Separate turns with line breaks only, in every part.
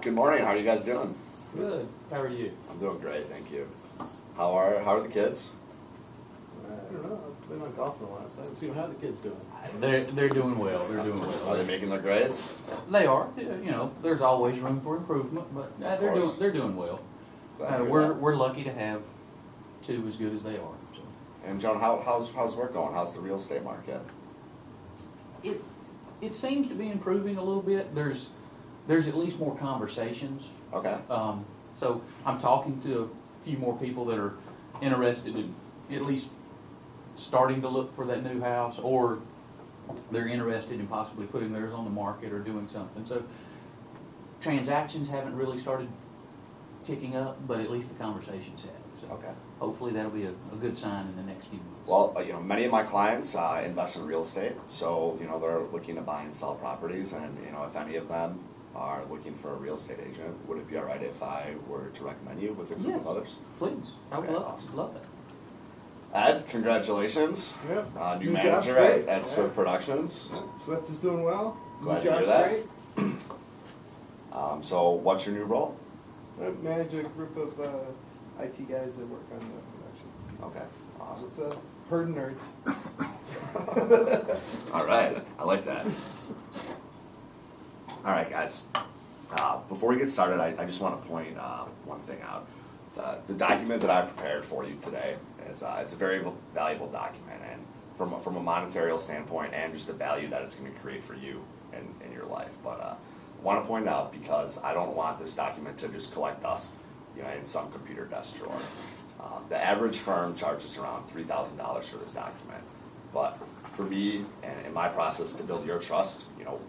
Good morning. How are you guys doing?
Good. How are you?
I'm doing great, thank you. How are the kids?
I don't know. I've been on golf for a while, so I haven't seen how the kids doing.
They're doing well. They're doing well.
Are they making their grades?
They are. You know, there's always room for improvement, but they're doing well.
Glad to hear that.
We're lucky to have two as good as they are. So.
And Joan, how's work going? How's the real estate market?
It seems to be improving a little bit. There's at least more conversations.
Okay.
So I'm talking to a few more people that are interested in at least starting to look for that new house, or they're interested in possibly putting theirs on the market or doing something. So transactions haven't really started ticking up, but at least the conversations have. So
Okay.
hopefully that'll be a good sign in the next few months.
Well, many of my clients invest in real estate, so they're looking to buy and sell properties, and if any of them are looking for a real estate agent, would it be all right if I were to recommend you with a group of others?
Please. I would
Okay,
love,
awesome.
love that.
Ed, congratulations.
Yeah.
New
New
manager
job's great.
at Swift Productions.
Swift is doing well.
Glad
New
to hear
job's
that.
great.
So what's your new role?
I manage a group of IT guys that work on the productions.
Okay, awesome.
It's a herd of nerds.
All right, I like that. All right, guys. Before we get started, I just want to point one thing out. The document that I prepared for you today is it's a very valuable document, and from a monetary standpoint, and just the value that it's going to create for you in your life. But I want to point out, because I don't want this document to just collect dust, in some computer desk drawer. The average firm charges around $3,000 for this document, but for me and in my process to build your trust,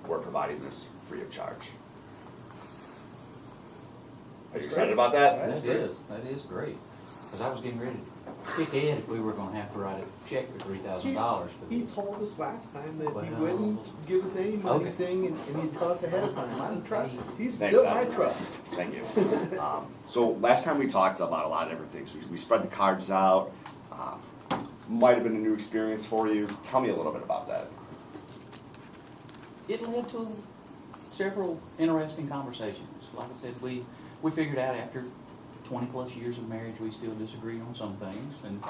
we're providing this free of charge. Are you excited about that?
That is great. Because I was getting ready to kick Ed if we were going to have to write a check for $3,000.
He told us last time that he
Well,
wouldn't give us any money
okay.
thing, and he'd tell us ahead of time. I don't trust him. He's
Thanks,
built my
Adam.
trust.
Thank you. So last time we talked about a lot of different things. We spread the cards out. Might have been a new experience for you. Tell me a little bit about that.
It led to several interesting conversations. Like I said, we figured out after 20 plus years of marriage, we still disagreed on some things, and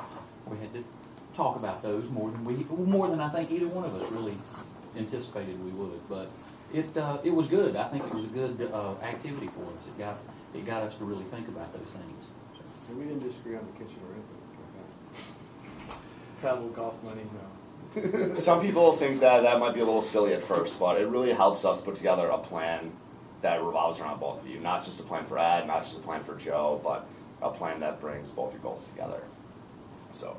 we had to talk about those more than I think either one of us really anticipated we would. But it was good. I think it was a good activity for us. It got us to really think about those things.
So we didn't disagree on the kitchen or anything like that. Travel, golf money, no.
Some people think that might be a little silly at first, but it really helps us put together a plan that revolves around both of you. Not just a plan for Ed, not just a plan for Joe, but a plan that brings both your goals together. So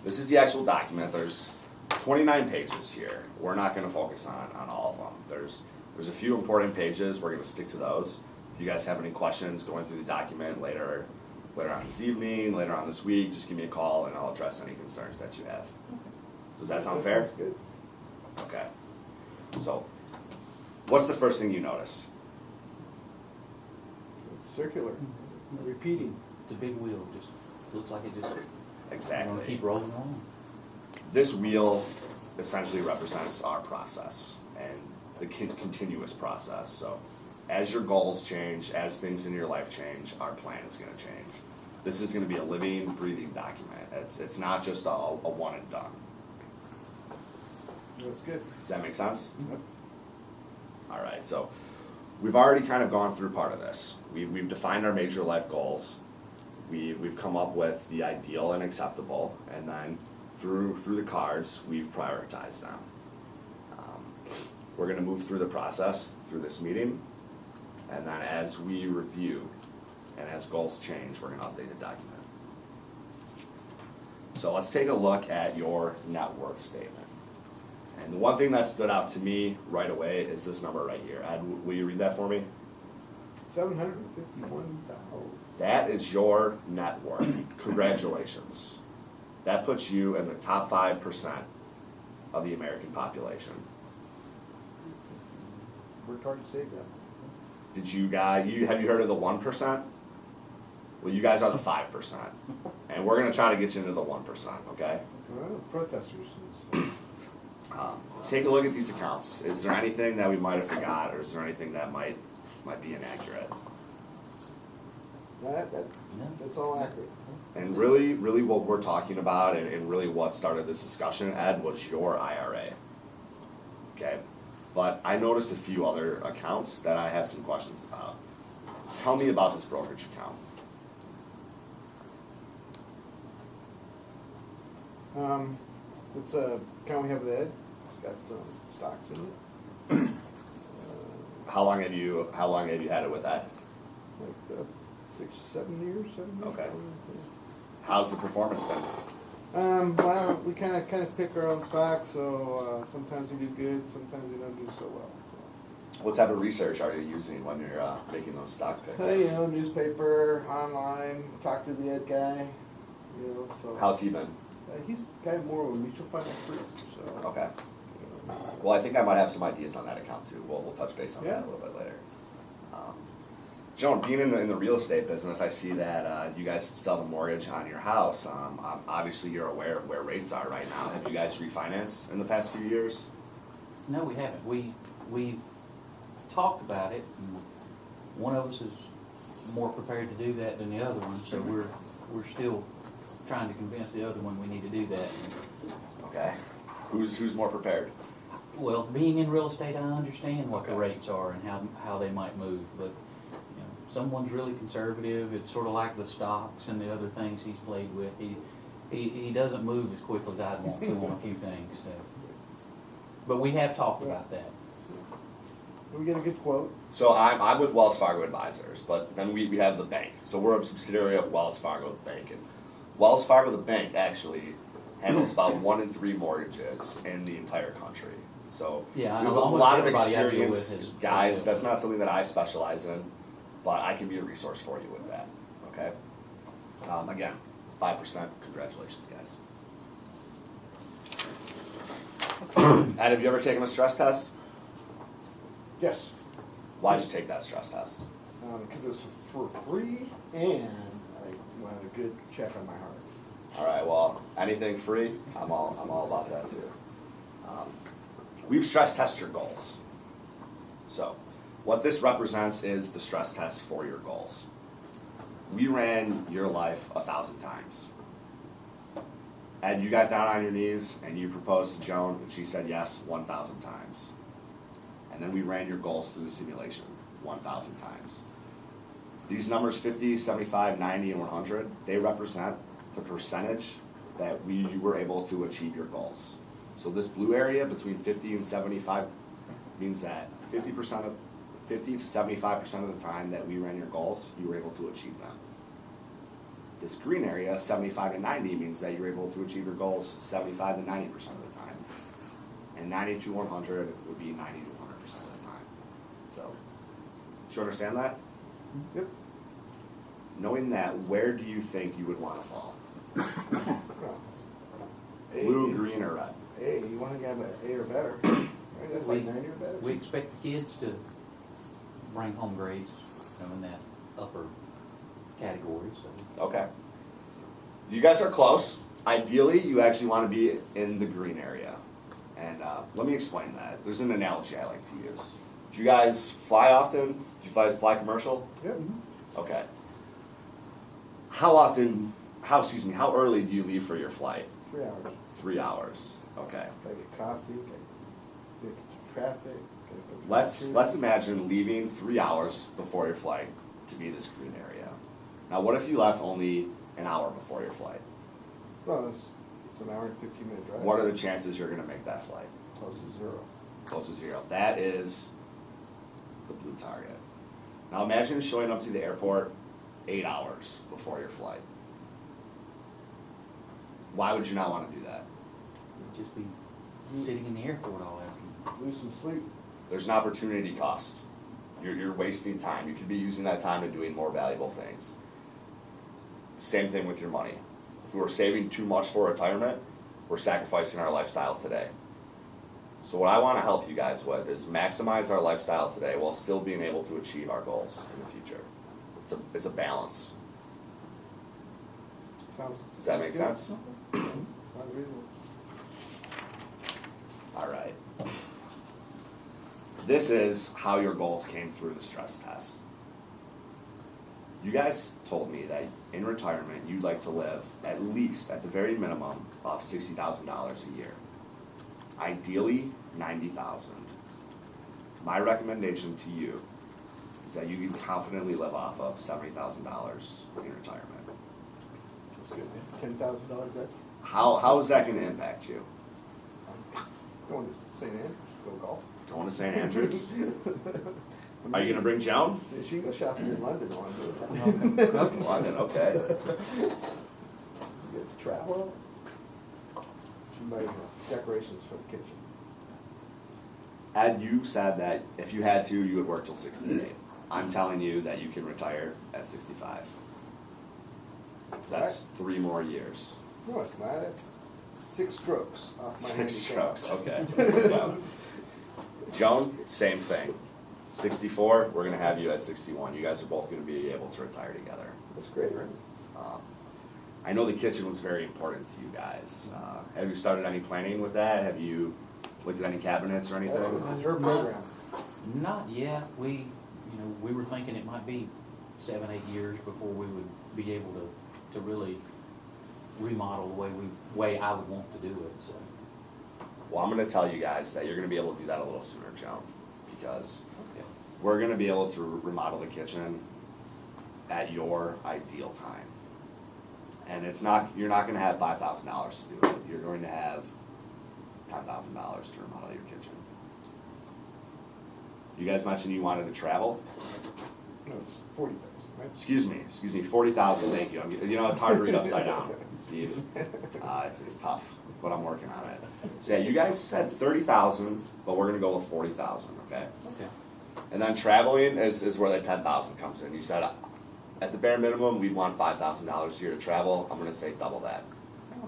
this is the actual document. There's 29 pages here. We're not going to focus on all of them. There's a few important pages. We're going to stick to those. If you guys have any questions going through the document later on this evening, later on this week, just give me a call and I'll address any concerns that you have. Does that sound fair?
Sounds good.
Okay. So what's the first thing you notice?
It's circular, repeating.
It's a big wheel. Just looks like it just
Exactly.
gonna keep rolling on.
This wheel essentially represents our process and the continuous process. So as your goals change, as things in your life change, our plan is going to change. This is going to be a living, breathing document. It's not just a one and done.
That's good.
Does that make sense?
Yep.
All right, so we've already kind of gone through part of this. We've defined our major life goals. We've come up with the ideal and acceptable, and then through the cards, we've prioritized them. We're going to move through the process through this meeting, and then as we review and as goals change, we're going to update the document. So let's take a look at your net worth statement. And the one thing that stood out to me right away is this number right here. Ed, will you read that for me?
$751,000.
That is your net worth. Congratulations. That puts you in the top 5% of the American population.
Worked hard to save that.
Did you guys, have you heard of the 1%? Well, you guys are the 5%. And we're going to try to get you into the 1%, okay?
Well, protesters.
Take a look at these accounts. Is there anything that we might have forgot, or is there anything that might might be inaccurate.
That's all accurate.
And really, what we're talking about and really what started this discussion, Ed, was your IRA. Okay? But I noticed a few other accounts that I had some questions about. Tell me about this brokerage account.
It's a account we have with Ed. It's got some stocks in it.
How long have you had it with Ed?
Like 6, 7 years, 7 years.
Okay. How's the performance been?
Well, we kind of pick our own stocks, so sometimes we do good, sometimes we don't do so well. So.
What type of research are you using when you're making those stock picks?
You know, newspaper, online, talk to the Ed guy. You know, so.
How's he been?
He's kind of more of a mutual fund expert. So.
Okay. Well, I think I might have some ideas on that account too. We'll touch base on that a little bit later. Joan, being in the real estate business, I see that you guys still have a mortgage on your house. Obviously, you're aware of where rates are right now. Have you guys refinanced in the past few years?
No, we haven't. We talked about it, and one of us is more prepared to do that than the other one, so we're still trying to convince the other one we need to do that.
Okay. Who's more prepared?
Well, being in real estate, I understand what the rates are and how they might move, but you know, someone's really conservative. It's sort of like the stocks and the other things he's played with. He doesn't move as quick as I'd want to on a few things. So. But we have talked about that.
We get a good quote.
So I'm with Wells Fargo Advisors, but then we have the bank. So we're a subsidiary of Wells Fargo the bank, and Wells Fargo the bank actually handles about 1 in 3 mortgages in the entire country. So
yeah,
we have a lot of
experienced
experienced guys. That's not something that I specialize in, but I can be a resource for you with that. Okay. Again, 5%. Congratulations, guys. And have you ever taken a stress test?
Yes.
Why'd you take that stress test?
Because it was for free, and I wanted a good check on my heart.
All right. Well, anything free, I'm all about that too. We've stress tested your goals. So, what this represents is the stress test for your goals. We ran your life 1,000 times. And you got down on your knees and you proposed to Joan, and she said yes 1,000 times. And then we ran your goals through the simulation 1,000 times. These numbers 50, 75, 90, and 100, they represent the percentage that you were able to achieve your goals. So this blue area between 50 and 75 means that 50 to 75% of the time that we ran your goals, you were able to achieve them. This green area, 75 to 90, means that you're able to achieve your goals 75 to 90% of the time. And 90 to 100 would be 90 to 100% of the time. So, do you understand that?
Yep.
Knowing that, where do you think you would want to fall?
Well,
Blue, green, or red?
Hey, you want to have an A or better. Right? That's like 90 or better.
We expect the kids to bring home grades, you know, in that upper category. So.
Okay. You guys are close. Ideally, you actually want to be in the green area. And let me explain that. There's an analogy I like to use. Do you guys fly often? Do you fly commercial?
Yep.
Okay. How early do you leave for your flight?
3 hours.
3 hours. Okay.
Gotta get coffee, gotta get some traffic. Gotta go through
Let's imagine leaving 3 hours before your flight to be this green area. Now, what if you left only an hour before your flight?
Well, it's an hour and 15-minute drive.
What are the chances you're going to make that flight?
Close to 0.
Close to 0. That is the blue target. Now, imagine showing up to the airport 8 hours before your flight. Why would you not want to do that?
We'd just be sitting in the airport all afternoon.
Lose some sleep.
There's an opportunity cost. You're wasting time. You could be using that time to doing more valuable things. Same thing with your money. If we were saving too much for retirement, we're sacrificing our lifestyle today. So what I want to help you guys with is maximize our lifestyle today while still being able to achieve our goals in the future. It's a balance. Does that make sense?
Sounds reasonable.
All right. this is how your goals came through the stress test. You guys told me that in retirement, you'd like to live at least, at the very minimum, of $60,000 a year. Ideally, $90,000. My recommendation to you is that you can confidently live off of $70,000 in retirement.
That's good, man. $10,000 extra.
How is that gonna impact you?
Going to St. Andrews, go golf.
Going to St. Andrews? Are you gonna bring Joan?
She can go shopping in London, I want to do that.
London, okay.
You get to travel. She might have decorations for the kitchen.
Ed, you said that if you had to, you would work till 68. I'm telling you that you can retire at 65. That's 3 more years.
No, it's not, it's 6 strokes off my
6
handicap.
strokes, okay. There we go. Joan, same thing. 64, we're gonna have you at 61. You guys are both gonna be able to retire together.
That's great, right?
I know the kitchen was very important to you guys. Have you started any planning with that? Have you looked at any cabinets or anything?
This is her program.
Not yet. We were thinking it might be 7, 8 years before we would be able to really remodel the way I would want to do it, so.
Well, I'm gonna tell you guys that you're gonna be able to do that a little sooner, Joan, because
Okay.
we're gonna be able to remodel the kitchen at your ideal time. And you're not gonna have $5,000 to do it. You're going to have $10,000 to remodel your kitchen. You guys mentioned you wanted to travel?
No, it's 40,000, right?
Excuse me, 40,000, thank you. It's hard to read upside down, Steve. It's tough, but I'm working on it. So yeah, you guys said 30,000, but we're gonna go with 40,000, okay?
Okay.
And then traveling is where the 10,000 comes in. You said at the bare minimum, we'd want $5,000 a year to travel. I'm gonna say double that.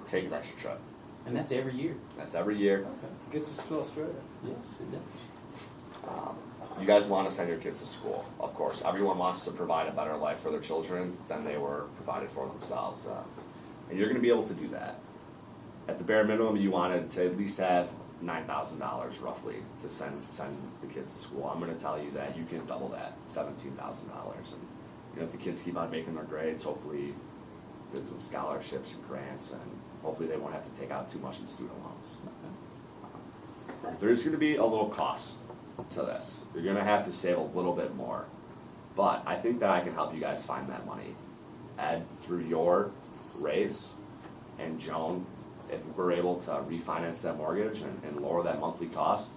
Take an extra trip.
And that's every year?
That's every year.
Gets us to Australia.
Yes, it does.
You guys want to send your kids to school, of course. Everyone wants to provide a better life for their children than they were provided for themselves. And you're gonna be able to do that. At the bare minimum, you wanted to at least have $9,000 roughly to send the kids to school. I'm gonna tell you that you can double that, $17,000. And if the kids keep on making their grades, hopefully get some scholarships and grants, and hopefully they won't have to take out too much in student loans. There's gonna be a little cost to this. You're gonna have to save a little bit more. But I think that I can help you guys find that money. Ed, through your raise, and Joan, if we're able to refinance that mortgage and lower that monthly cost,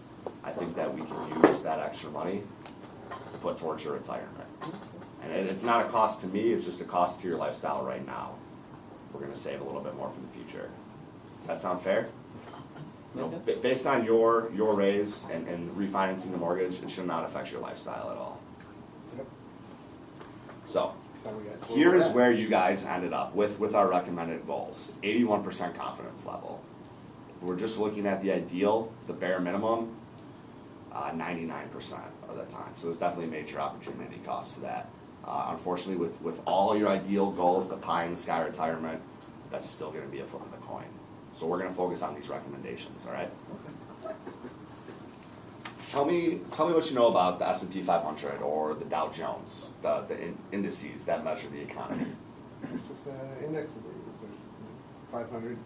I think that we can use that extra money to put towards your retirement. And it's not a cost to me, it's just a cost to your lifestyle right now. We're gonna save a little bit more for the future. Does that sound fair? Based on your raise and refinancing the mortgage, it should not affect your lifestyle at all.
Yep.
So,
So we got
here is where you guys ended up with our recommended goals. 81% confidence level. If we're just looking at the ideal, the bare minimum, 99% of the time. So there's definitely a major opportunity cost to that. Unfortunately, with all your ideal goals, the pie in the sky retirement, that's still gonna be a flip of the coin. So we're gonna focus on these recommendations, all right? Tell me what you know about the S&P 500 or the Dow Jones, the indices that measure the economy.
Just index annuities. There's 500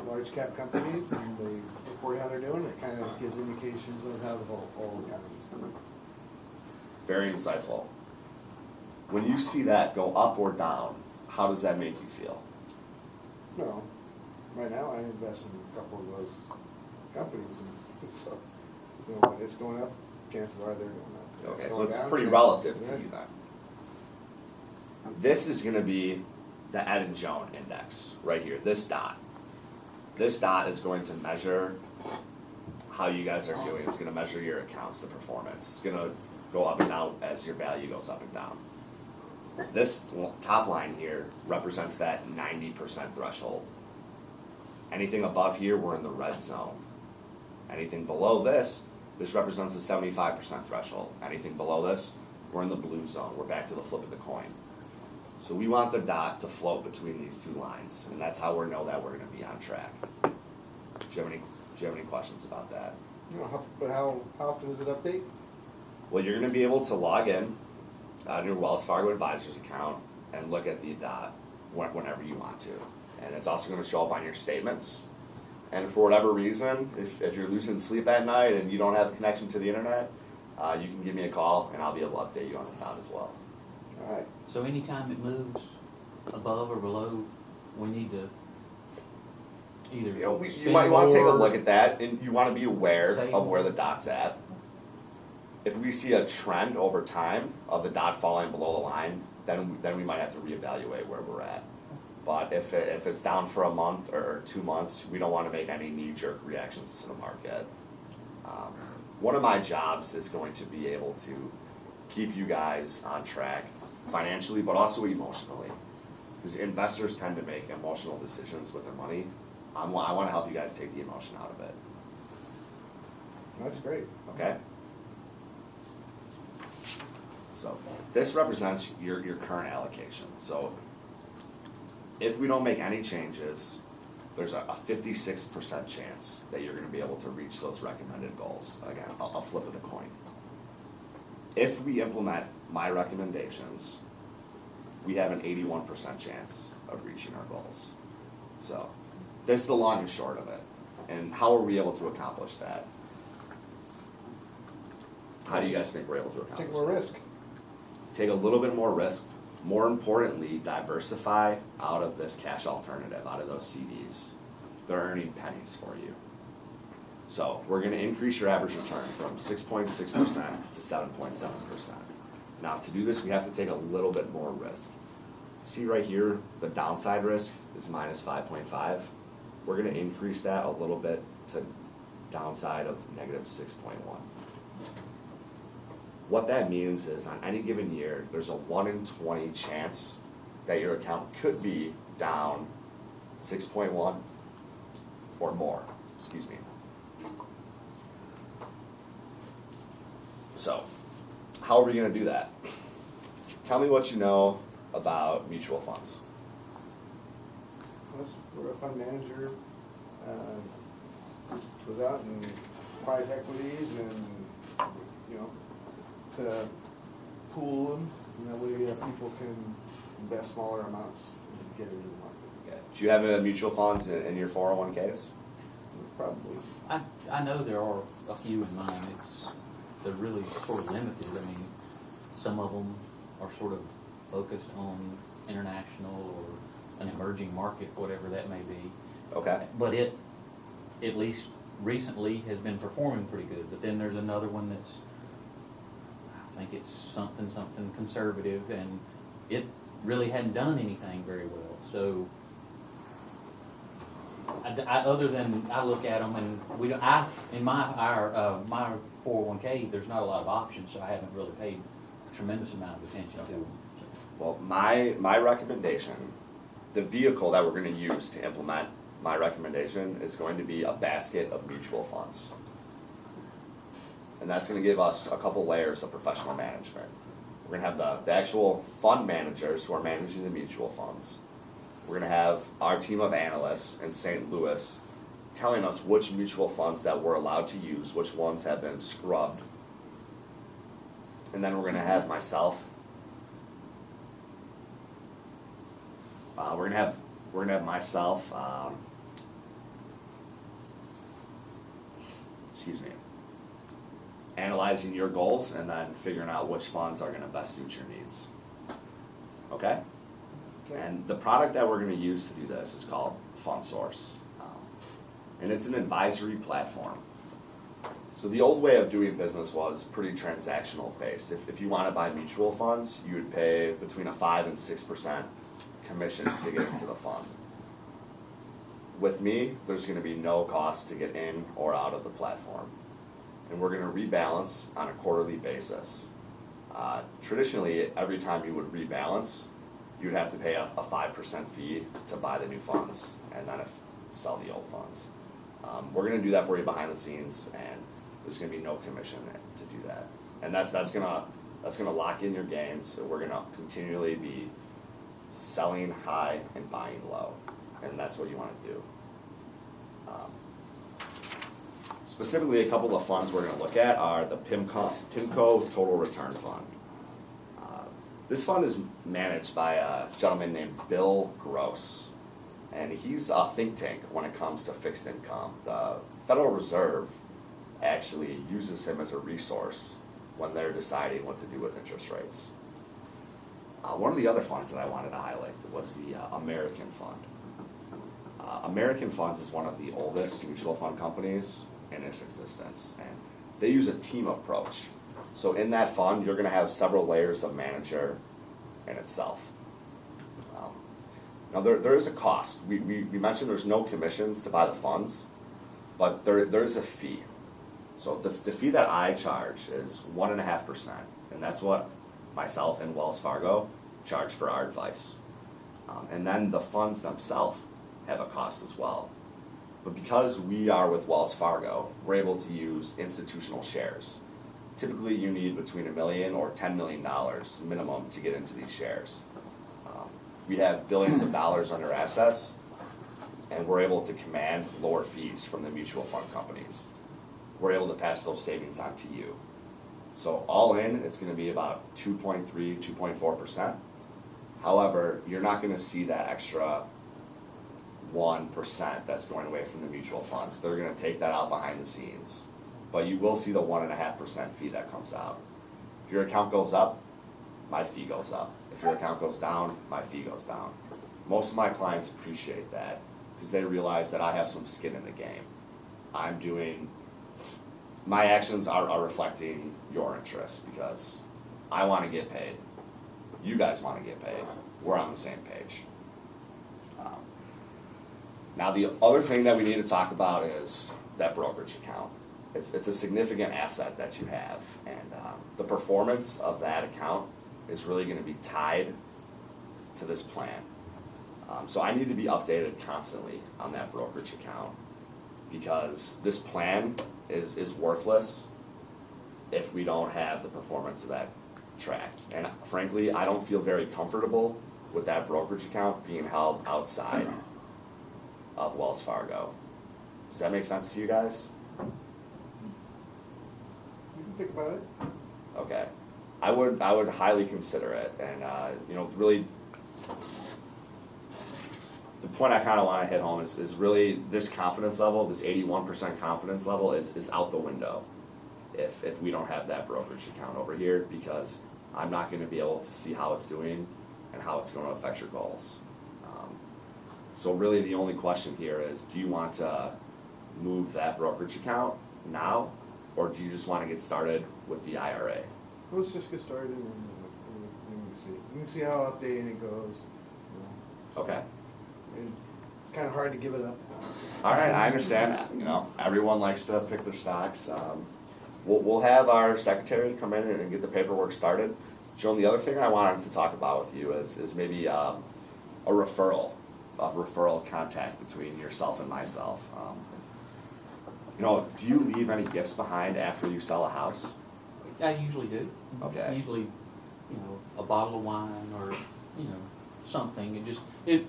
large cap companies, and they report how they're doing. It kind of gives indications of how the whole economy is doing.
Very insightful. When you see that go up or down, how does that make you feel?
No, right now I invest in a couple of those companies, and so when it's going up, chances are they're going up.
Okay,
It's
so
going
it's
down,
pretty
chances-
relative to
right.
you then. This is gonna be the Ed and Joan index, right here, this dot. This dot is going to measure how you guys are doing. It's gonna measure your accounts, the performance. It's gonna go up and down as your value goes up and down. This top line here represents that 90% threshold. Anything above here, we're in the red zone. Anything below this represents the 75% threshold. Anything below this, we're in the blue zone. We're back to the flip of the coin. So we want the dot to float between these two lines, and that's how we know that we're gonna be on track. Do you have any questions about that?
You know, but how often does it update?
Well, you're gonna be able to log in on your Wells Fargo Advisors account and look at the dot whenever you want to. And it's also gonna show up on your statements. And for whatever reason, if you're losing sleep at night and you don't have a connection to the internet, you can give me a call and I'll be able to update you on the dot as well.
All right.
So anytime it moves above or below, we need to either
You know, you
spend
might wanna take a
more-
look at that, and you wanna be aware
Save
of where
more.
the dot's at. If we see a trend over time of the dot falling below the line, then we might have to reevaluate where we're at. But if it's down for a month or 2 months, we don't wanna make any knee-jerk reactions to the market. One of my jobs is going to be able to keep you guys on track financially, but also emotionally. Because investors tend to make emotional decisions with their money. I wanna help you guys take the emotion out of it,
That's great.
okay? So, this represents your current allocation. So, if we don't make any changes, there's a 56% chance that you're gonna be able to reach those recommended goals. Again, a flip of the coin. If we implement my recommendations, we have an 81% chance of reaching our goals. So, this is the long and short of it. And how are we able to accomplish that? How do you guys think we're able to accomplish
Take
that?
more risk.
Take a little bit more risk. More importantly, diversify out of this cash alternative, out of those CDs. They're earning pennies for you. So we're gonna increase your average return from 6.6% to 7.7%. Now to do this, we have to take a little bit more risk. See right here, the downside risk is minus 5.5. We're gonna increase that a little bit to downside of negative 6.1. What that means is on any given year, there's a 1 in 20 chance that your account could be down 6.1 or more, excuse me. So, how are we gonna do that? Tell me what you know about mutual funds.
We're a fund manager, goes out and buys equities and, you know, to pool them, and that way people can invest smaller amounts and get into the market.
Okay. Do you have mutual funds in your 401ks?
Probably.
I know there are a few in mine. They're really sort of limited. I mean, some of them are sort of focused on international or an emerging market, whatever that may be.
Okay.
But it, at least recently, has been performing pretty good. But then there's another one that's, I think it's something conservative, and it really hadn't done anything very well. So, other than I look at them and in my 401k, there's not a lot of options, so I haven't really paid a tremendous amount of attention to them.
Well, my recommendation, the vehicle that we're gonna use to implement my recommendation is going to be a basket of mutual funds. And that's gonna give us a couple layers of professional management. We're gonna have the actual fund managers who are managing the mutual funds. We're gonna have our team of analysts in St. Louis telling us which mutual funds that we're allowed to use, which ones have been scrubbed. And then we're gonna have myself. We're gonna have myself. Excuse me. Analyzing your goals and then figuring out which funds are gonna best suit your needs. Okay?
Okay.
And the product that we're gonna use to do this is called Fund Source. And it's an advisory platform. So the old way of doing business was pretty transactional based. If you wanna buy mutual funds, you would pay between a 5 and 6% commission to get into the fund. With me, there's gonna be no cost to get in or out of the platform. And we're gonna rebalance on a quarterly basis. Traditionally, every time you would rebalance, you would have to pay a 5% fee to buy the new funds and then sell the old funds. We're gonna do that for you behind the scenes, and there's gonna be no commission to do that. And that's gonna lock in your gains. So we're gonna continually be selling high and buying low, and that's what you wanna do. Specifically, a couple of funds we're gonna look at are the PIMCO Total Return Fund. This fund is managed by a gentleman named Bill Gross, and he's a think tank when it comes to fixed income. The Federal Reserve actually uses him as a resource when they're deciding what to do with interest rates. One of the other funds that I wanted to highlight was the American Fund. American Funds is one of the oldest mutual fund companies in its existence, and they use a team approach. So in that fund, you're gonna have several layers of manager in itself. Now there is a cost. We mentioned there's no commissions to buy the funds, but there's a fee. So the fee that I charge is 1.5%, and that's what myself and Wells Fargo charge for our advice. And then the funds themselves have a cost as well. But because we are with Wells Fargo, we're able to use institutional shares. Typically, you need between $1 million or $10 million minimum to get into these shares. We have billions of dollars under assets, and we're able to command lower fees from the mutual fund companies. We're able to pass those savings on to you. So all in, it's gonna be about 2.3, 2.4%. However, you're not gonna see that extra 1% that's going away from the mutual funds. They're gonna take that out behind the scenes. But you will see the 1.5% fee that comes out. If your account goes up, my fee goes up. If your account goes down, my fee goes down. Most of my clients appreciate that because they realize that I have some skin in the game. My actions are reflecting your interests because I want to get paid. You guys want to get paid. We're on the same page. Now the other thing that we need to talk about is that brokerage account. It's a significant asset that you have, and the performance of that account is really going to be tied to this plan. So I need to be updated constantly on that brokerage account because this plan is worthless if we don't have the performance of that tracked. And frankly, I don't feel very comfortable with that brokerage account being held outside of Wells Fargo. Does that make sense to you guys?
You can think about it.
Okay, I would highly consider it, and really, the point I kind of want to hit home is really this confidence level, this 81% confidence level is out the window if we don't have that brokerage account over here, because I'm not going to be able to see how it's doing and how it's going to affect your goals. So really the only question here is, do you want to move that brokerage account now, or do you just want to get started with the IRA?
Let's just get started and we can see. You can see how updating it goes.
Okay.
And it's kind of hard to give it up.
All right, I understand. Everyone likes to pick their stocks. We'll have our secretary come in and get the paperwork started. Joan, the other thing I wanted to talk about with you is maybe a referral contact between yourself and myself. Do you leave any gifts behind after you sell a house?
I usually do.
Okay.
Usually, a bottle of wine or, something. It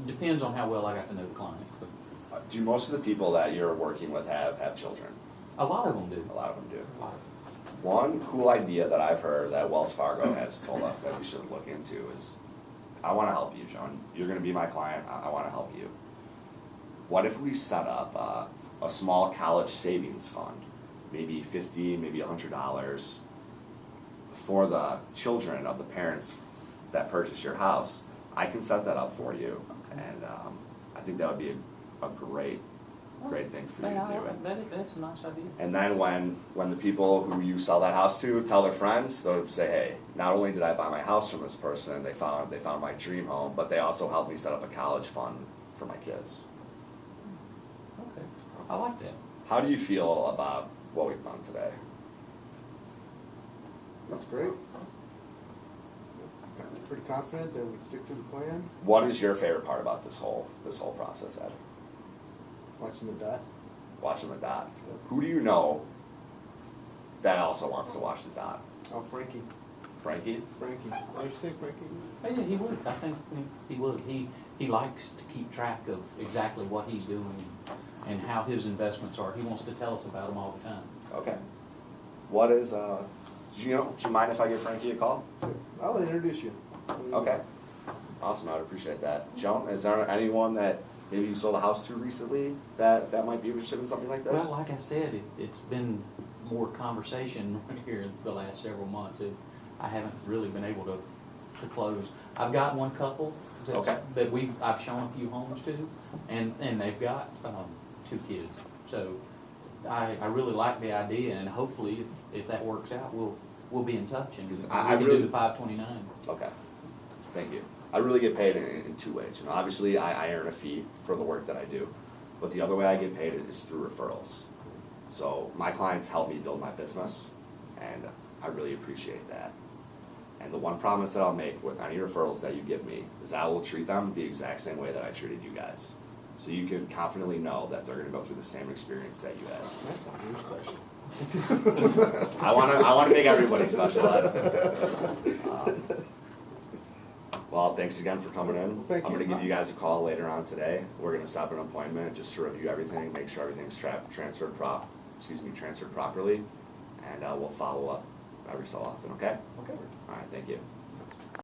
depends on how well I got to know the client. But
Do most of the people that you're working with have children?
a lot of them do.
A lot of them do.
A lot of them.
One cool idea that I've heard that Wells Fargo has told us that we should look into is, I want to help you, Joan. You're going to be my client. I want to help you. What if we set up a small college savings fund, maybe $50, maybe $100, for the children of the parents that purchase your house? I can set that up for you, and I think that would be a great thing for you to do.
That's a nice idea.
And then when the people who you sell that house to tell their friends, they'll say, hey, not only did I buy my house from this person, they found my dream home, but they also helped me set up a college fund for my kids.
Okay, I like that.
How do you feel about what we've done today?
That's great. I'm pretty confident that we stick to the plan.
What is your favorite part about this whole process, Ed?
Watching the dot.
Watching the dot. Who do you know that also wants to watch the dot?
Oh, Frankie.
Frankie?
Frankie. What do you think, Frankie?
Oh, yeah, he would. I think he would. He likes to keep track of exactly what he's doing. and how his investments are. He wants to tell us about them all the time.
Okay. What is, do you mind if I give Frankie a call?
I'll introduce you.
Okay. Awesome, I would appreciate that. Joan, is there anyone that maybe you sold a house to recently that might be interested in something like this?
Well, like I said, it's been more conversation here in the last several months. I haven't really been able to close. I've got one couple
Okay.
that I've shown a few homes to, and they've got 2 kids. So I really like the idea, and hopefully if that works out, we'll be in touch and we can do the 529.
Okay, thank you. I really get paid in 2 ways. Obviously I earn a fee for the work that I do, but the other way I get paid is through referrals. So my clients help me build my business, and I really appreciate that. And the one promise that I'll make with any referrals that you give me is I will treat them the exact same way that I treated you guys. So you can confidently know that they're gonna go through the same experience that you had. I wanna make everybody special. Well, thanks again for coming in.
Thank you.
I'm gonna give you guys a call later on today. We're gonna set up an appointment just to review everything, make sure everything's transferred properly, and we'll follow up every so often, okay?
Okay.
All right, thank you.